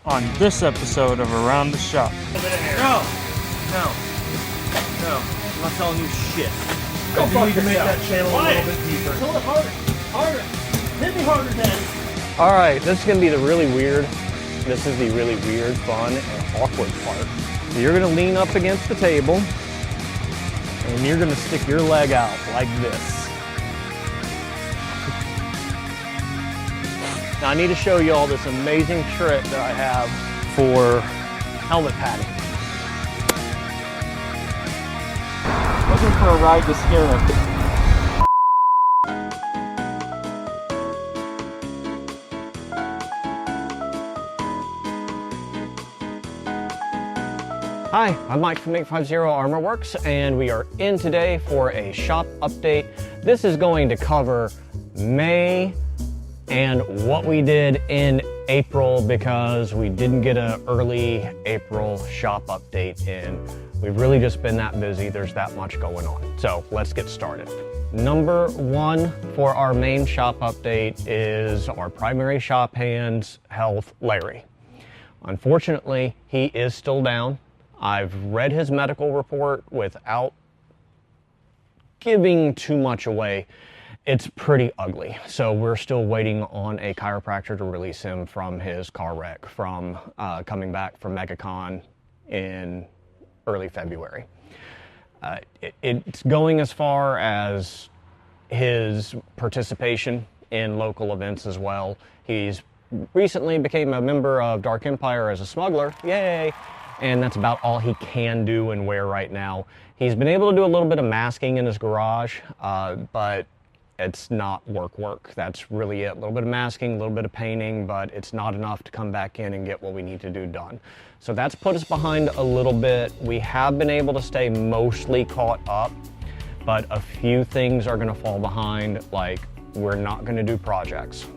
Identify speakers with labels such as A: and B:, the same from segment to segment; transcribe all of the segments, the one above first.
A: on this episode of Around the Shop.
B: No. I'm not telling you shit.
C: Go
B: I need to make that channel a little bit deeper.
C: Pull it harder. Harder. Hit me harder, Daddy.
D: All right, this is gonna be the really weird, fun, and awkward part. So you're gonna lean up against the table, and you're gonna stick your leg out like this. Now I need to show you all this amazing trick that I have for helmet padding.
A: Looking for a ride to scare him.
D: Hi, I'm Mike from 850 Armor Works, and we are in today for a shop update. This is going to cover May and what we did in April because we didn't get an early April shop update in. We've really just been that busy. There's that much going on. So let's get started. Number one for our main shop update is our primary shop hand's health, Larry. Unfortunately, he is still down. I've read his medical report without giving too much away. It's pretty ugly. So we're still waiting on a chiropractor to release him from his car wreck from coming back from MegaCon in early February. It's going as far as his participation in local events as well. He's recently became a member of Dark Empire as a smuggler. Yay! And that's about all he can do and wear right now. He's been able to do a little bit of masking in his garage, but it's not work. That's really it. A little bit of masking, a little bit of painting, but it's not enough to come back in and get what we need to do done. So that's put us behind a little bit. We have been able to stay mostly caught up, but a few things are gonna fall behind, like we're not gonna do projects.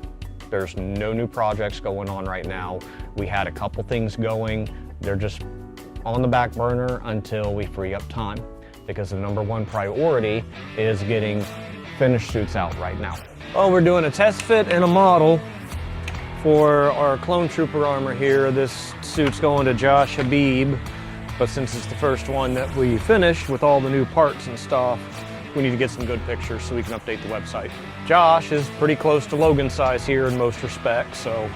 D: There's no new projects going on right now. We had a couple things going. They're just on the back burner until we free up time, because the number one priority is getting finished suits out right now. Oh, we're doing a test fit and a model for our Clone Trooper armor here. This suit's going to Josh Habib, but since it's the first one that we finished with all the new parts and stuff, we need to get some good pictures so we can update the website. Josh is pretty close to Logan size here in most respects, so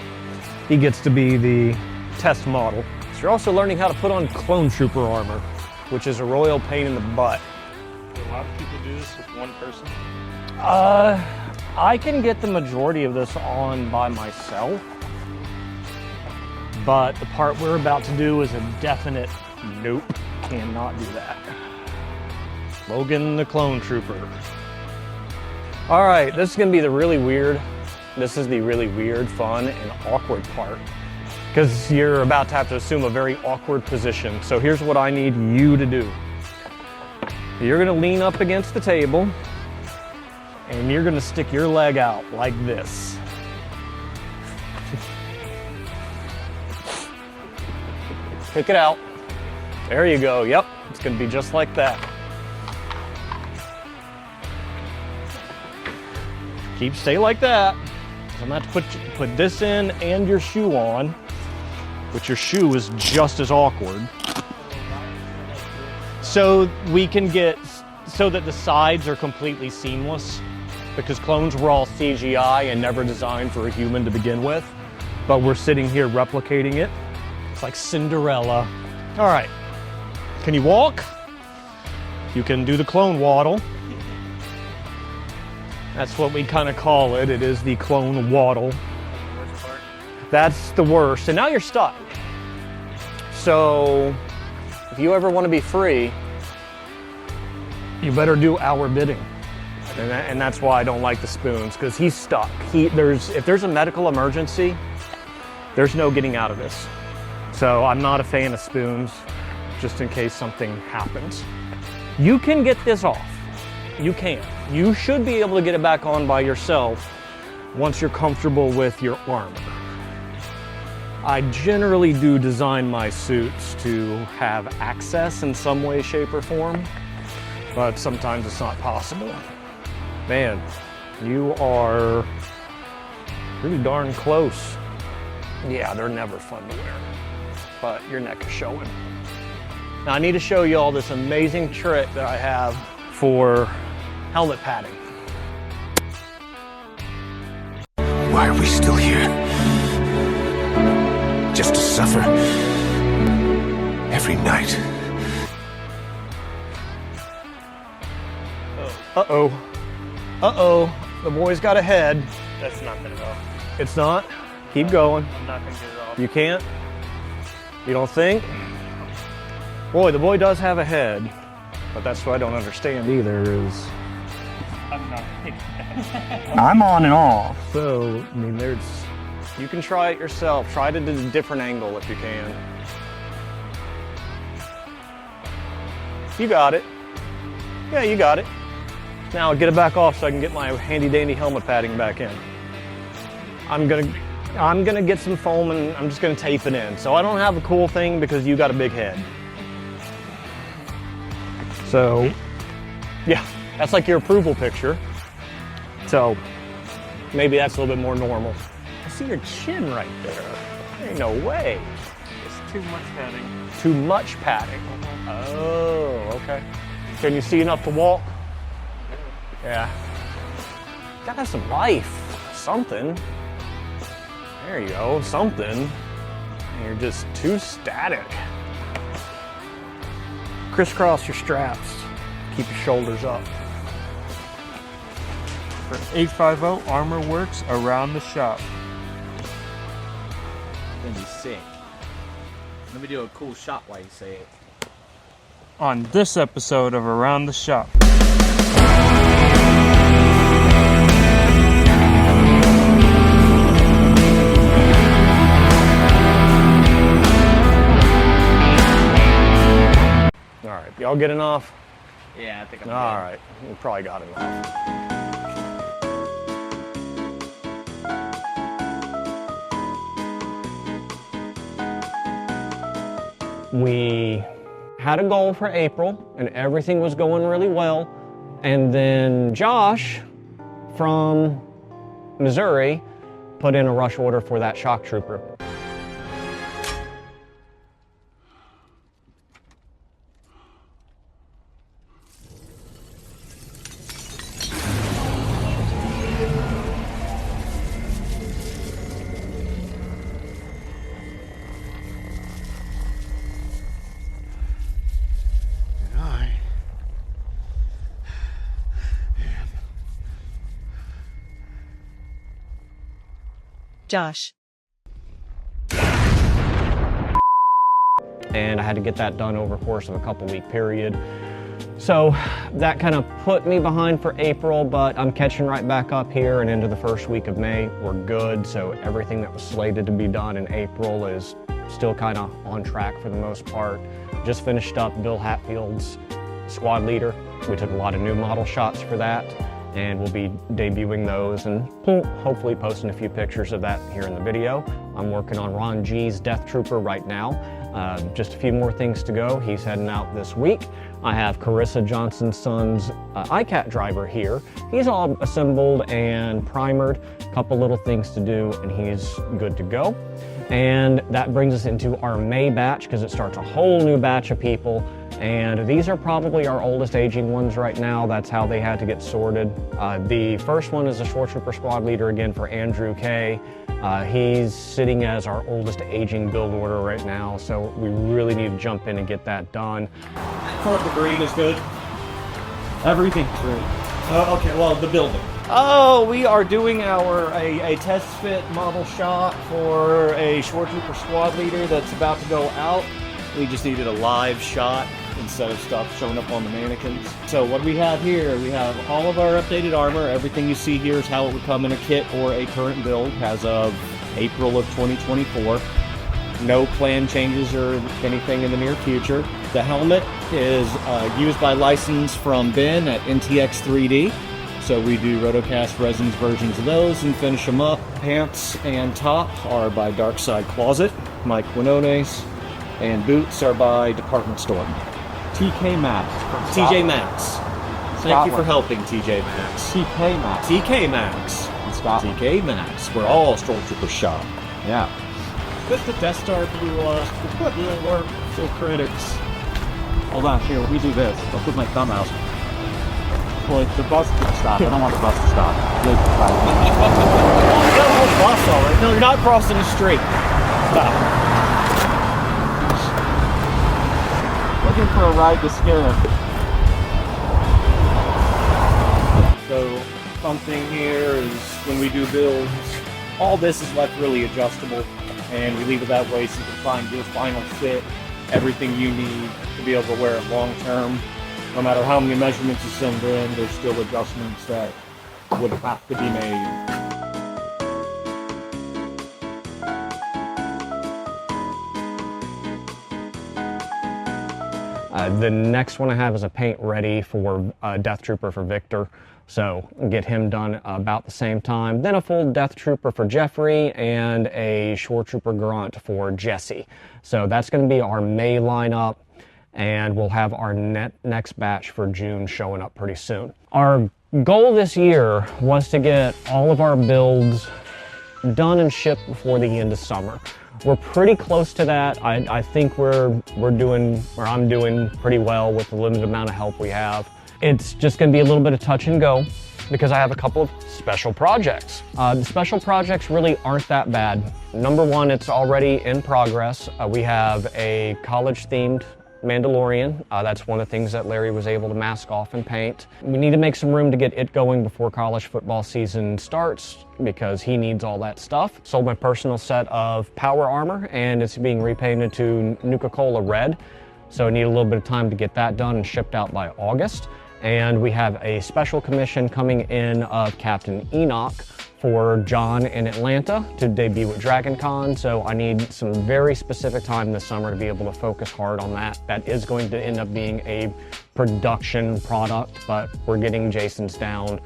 D: he gets to be the test model. So you're also learning how to put on Clone Trooper armor, which is a royal pain in the butt.
A: Do a lot of people do this with one person?
D: I can get the majority of this on by myself, but the part we're about to do is a definite nope, cannot do that. Logan the Clone Trooper. All right, this is gonna be the really weird, fun, and awkward part, because you're about to have to assume a very awkward position. So here's what I need you to do. You're gonna lean up against the table, and you're gonna stick your leg out like this. Pick it out. There you go, yep, it's gonna be just like that. Stay like that. So I'm gonna have to put this in and your shoe on, which your shoe is just as awkward. So we can get, so that the sides are completely seamless, because clones were all CGI and never designed for a human to begin with, but we're sitting here replicating it. It's like Cinderella. All right, can you walk? You can do the clone waddle. That's what we kind of call it. It is the clone waddle.
A: Worst part?
D: That's the worst, and now you're stuck. So if you ever want to be free, you better do our bidding. And that's why I don't like the spoons, because he's stuck. If there's a medical emergency, there's no getting out of this. So I'm not a fan of spoons, just in case something happens. You can get this off. You can. You should be able to get it back on by yourself once you're comfortable with your armor. I generally do design my suits to have access in some way, shape, or form, but sometimes it's not possible. Man, you are pretty darn close. Yeah, they're never fun to wear, but your neck is showing. Now I need to show you all this amazing trick that I have for helmet padding.
E: Why are we still here? Just to suffer every night.
D: Uh-oh. Uh-oh. The boy's got a head.
C: That's not gonna go.
D: It's not? Keep going.
C: I'm not gonna get it off.
D: You can't? You don't think? Boy, the boy does have a head, but that's what I don't understand either is...
C: I'm not.
D: I'm on and off. So, I mean, there's... You can try it yourself. Try it at a different angle if you can. You got it. Yeah, you got it. Now get it back off so I can get my handy dandy helmet padding back in. I'm gonna get some foam and I'm just gonna tape it in. So I don't have a cool thing because you got a big head. So, yeah, that's like your approval picture. So maybe that's a little bit more normal. I see your chin right there. There ain't no way.
C: It's too much padding.
D: Too much padding. Oh, okay. Can you see enough to walk? Yeah. Gotta have some life. Something. There you go, something. You're just too static. Crisscross your straps. Keep your shoulders up.
C: For 850, Armor Works around the shop.
B: Gonna be sick. Let me do a cool shot while you say it.
C: On this episode of Around the Shop.
D: All right, y'all get enough?
B: Yeah, I think I'm
D: All
B: good.
D: right, you probably got enough. We had a goal for April and everything was going really well. And then Josh from Missouri put in a rush order for that shock trooper.
F: Josh.
D: And I had to get that done over the course of a couple-week period. So that kind of put me behind for April, but I'm catching right back up here and into the first week of May. We're good, so everything that was slated to be done in April is still kind of on track for the most part. Just finished up Bill Hatfield's squad leader. We took a lot of new model shots for that, and we'll be debuting those and hopefully posting a few pictures of that here in the video. I'm working on Ron G's Deathtrooper right now. Just a few more things to go. He's heading out this week. I have Carissa Johnson's son's iCat driver here. He's all assembled and primered. A couple little things to do and he's good to go. And that brings us into our May batch because it starts a whole new batch of people. And these are probably our oldest aging ones right now. That's how they had to get sorted. The first one is a Shore Trooper squad leader again for Andrew K. He's sitting as our oldest aging build order right now, so we really need to jump in and get that done.
C: For the green is good. Everything's green. Okay, well, the building.
B: Oh, we are doing a test fit model shot for a Shore Trooper squad leader that's about to go out. We just needed a live shot instead of stuff showing up on the mannequins. So what we have here, we have all of our updated armor. Everything you see here is how it would come in a kit or a current build as of April of 2024. No plan changes or anything in the near future. The helmet is used by license from Ben at NTX 3D. So we do Rotocast Resins versions of those and finish them up. Pants and top are by Darkside Closet, Mike Quinones, and boots are by Department Store.
A: TK Max.
B: TJ Maxx. Thank you for helping, TJ Maxx.
A: TK Max.
B: TK Maxx.
A: In Scotland.
B: TK Maxx. We're all Stormtrooper shop.
A: Yeah.
C: Put the Death Star through work for critics.
A: Hold on, here, we do this. I'll put my thumb out. Well, the bus can stop. I don't want the bus to stop. Please, stop.
B: Bus, all right. No, you're not crossing the street. Stop.
A: Looking for a ride to scare him.
B: So, fun thing here is when we do builds, all this is left really adjustable, and we leave it that way so you can find your final fit, everything you need to be able to wear it long term. No matter how many measurements you send in, there's still adjustments that would have to be made.
D: The next one I have is a paint ready for Deathtrooper for Victor. So get him done about the same time. Then a full Deathtrooper for Jeffrey and a Shore Trooper Grunt for Jesse. So that's going to be our May lineup, and we'll have our next batch for June showing up pretty soon. Our goal this year was to get all of our builds done and shipped before the end of summer. We're pretty close to that. I think I'm doing pretty well with the limited amount of help we have. It's just going to be a little bit of touch and go because I have a couple of special projects. The special projects really aren't that bad. Number one, it's already in progress. We have a college-themed Mandalorian. That's one of the things that Larry was able to mask off and paint. We need to make some room to get it going before college football season starts because he needs all that stuff. Sold my personal set of power armor and it's being repainted to Nuka-Cola red. So I need a little bit of time to get that done and shipped out by August. And we have a special commission coming in of Captain Enoch for John in Atlanta to debut at Dragon Con. So I need some very specific time this summer to be able to focus hard on that. That is going to end up being a production product, but we're getting Jason's down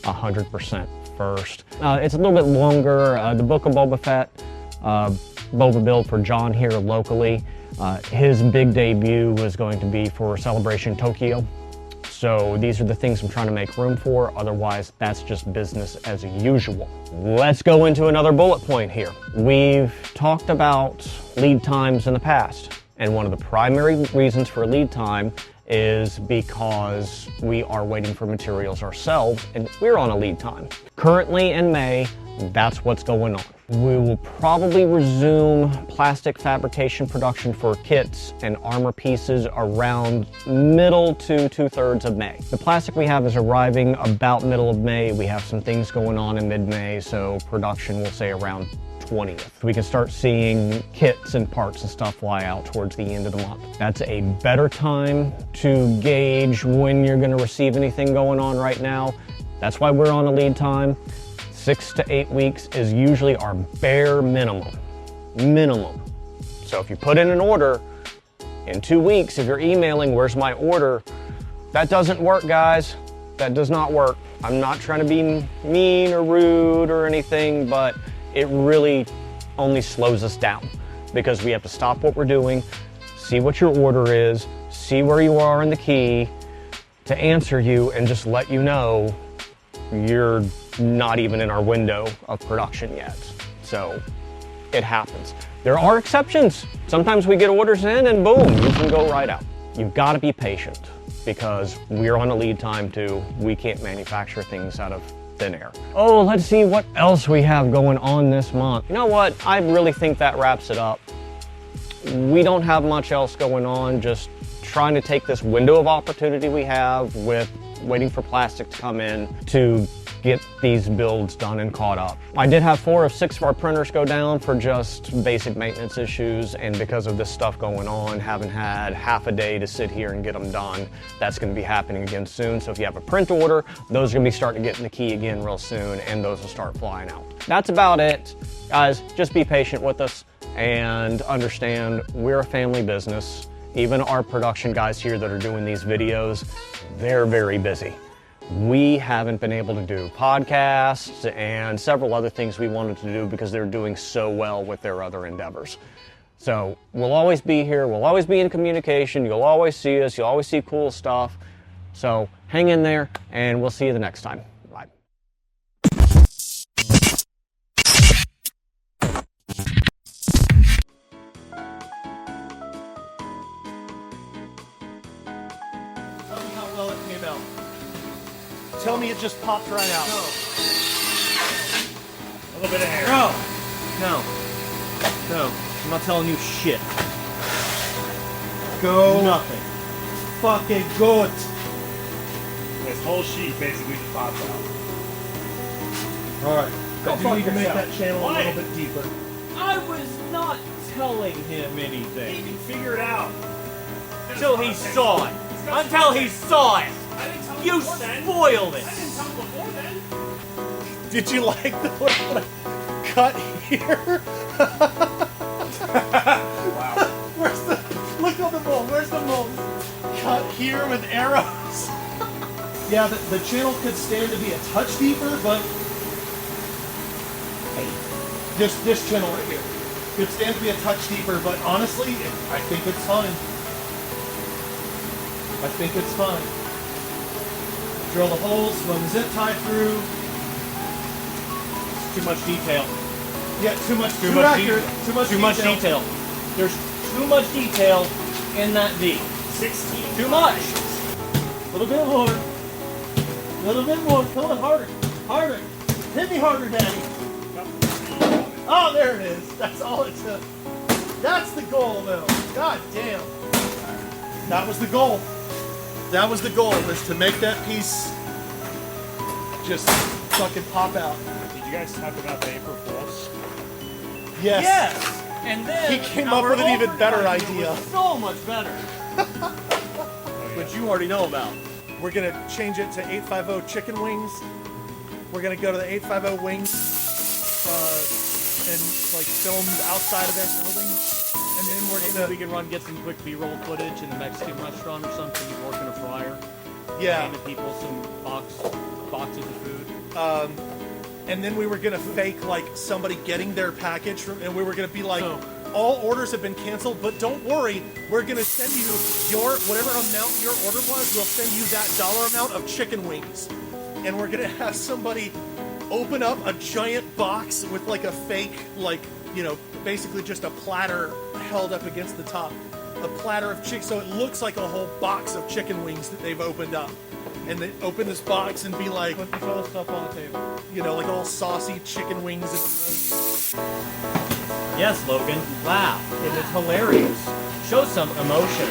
D: 100% first. It's a little bit longer. The Book of Boba Fett, Boba build for John here locally. His big debut was going to be for Celebration Tokyo. So these are the things I'm trying to make room for. Otherwise, that's just business as usual. Let's go into another bullet point here. We've talked about lead times in the past, and one of the primary reasons for lead time is because we are waiting for materials ourselves, and we're on a lead time. Currently in May, that's what's going on. We will probably resume plastic fabrication production for kits and armor pieces around middle to 2/3 of May. The plastic we have is arriving about middle of May. We have some things going on in mid-May, so production will say around 20th. We can start seeing kits and parts and stuff fly out towards the end of the month. That's a better time to gauge when you're going to receive anything going on right now. That's why we're on a lead time. 6 to 8 weeks is usually our bare minimum. So if you put in an order, in 2 weeks, if you're emailing, where's my order? That doesn't work, guys. That does not work. I'm not trying to be mean or rude or anything, but it really only slows us down because we have to stop what we're doing, see what your order is, see where you are in the key to answer you and just let you know you're not even in our window of production yet. So it happens. There are exceptions. Sometimes we get orders in and boom, you can go right out. You've got to be patient because we're on a lead time too. We can't manufacture things out of thin air. Oh, let's see what else we have going on this month. You know what? I really think that wraps it up. We don't have much else going on, just trying to take this window of opportunity we have with waiting for plastic to come in to get these builds done and caught up. I did have 4 of 6 of our printers go down for just basic maintenance issues, and because of this stuff going on, haven't had half a day to sit here and get them done. That's going to be happening again soon. So if you have a print order, those are going to be starting to get in the key again real soon, and those will start flying out. That's about it. Guys, just be patient with us and understand we're a family business. Even our production guys here that are doing these videos, they're very busy. We haven't been able to do podcasts and several other things we wanted to do because they're doing so well with their other endeavors. So we'll always be here. We'll always be in communication. You'll always see us. You'll always see cool stuff. So hang in there and we'll see you the next time. Bye.
C: fell. Tell me it just popped right out.
B: No.
C: A little bit of hair.
B: No. No. No. I'm not telling you shit.
C: Go.
B: Nothing.
C: Fucking good.
F: This whole sheet basically just popped out.
C: Alright.
B: Go
C: I do
B: fuck
C: need to make
B: yourself.
C: that channel
F: Why?
C: a little bit deeper.
B: I was not telling him
F: He
B: anything
F: can figure it out.
B: until he saw it. Until he saw it.
F: I didn't tell him
B: You
F: before then.
B: spoiled it.
F: I didn't tell him before then.
C: Did you like the little cut here?
F: Wow.
C: Where's the look on the mold? Where's the mold? Cut here with arrows. Yeah, the channel could stand to be a touch deeper, but hey, this channel right here could stand to be a touch deeper. But honestly, I think it's fine. I think it's fine. Drill the holes, run the zip tie through.
B: Too much detail.
C: Yeah, too much. Too
B: much
C: accurate. Too much.
B: Too much detail. There's too much detail in that V.
F: 16.
B: Too much.
C: A little bit more. A little bit more. Come on, harder. Harder. Hit me harder, Daddy. Oh, there it is. That's all it took. That's the goal, though. God damn. That was the goal. That was the goal, was to make that piece just fucking pop out.
F: Did you guys talk about the April Fools?
C: Yes.
B: Yes. And then
C: He came up with an even better
B: advertising
C: idea.
B: was so much better. Which you already know about.
C: We're gonna change it to 850 chicken wings. We're gonna go to the 850 wings and like filmed outside of their building. And then we're
B: Maybe we
C: gonna
B: can get some quick B-roll footage in the Mexican restaurant or something. You work in a fryer.
C: yeah.
B: Handing people some boxes of food.
C: And then we were gonna fake like somebody getting their package from, and we were gonna be like,
B: So-
C: all orders have been canceled, but don't worry, we're gonna send you your whatever amount your order was. We'll send you that dollar amount of chicken wings, and we're gonna have somebody open up a giant box with like a fake, like, you know, basically just a platter held up against the top, a platter of chicken, so it looks like a whole box of chicken wings that they've opened up. And they open this box and be like,
B: Put this other stuff on the table.
C: you know, like all saucy chicken wings.
B: Yes, Logan. Wow. It is hilarious. Show some emotion.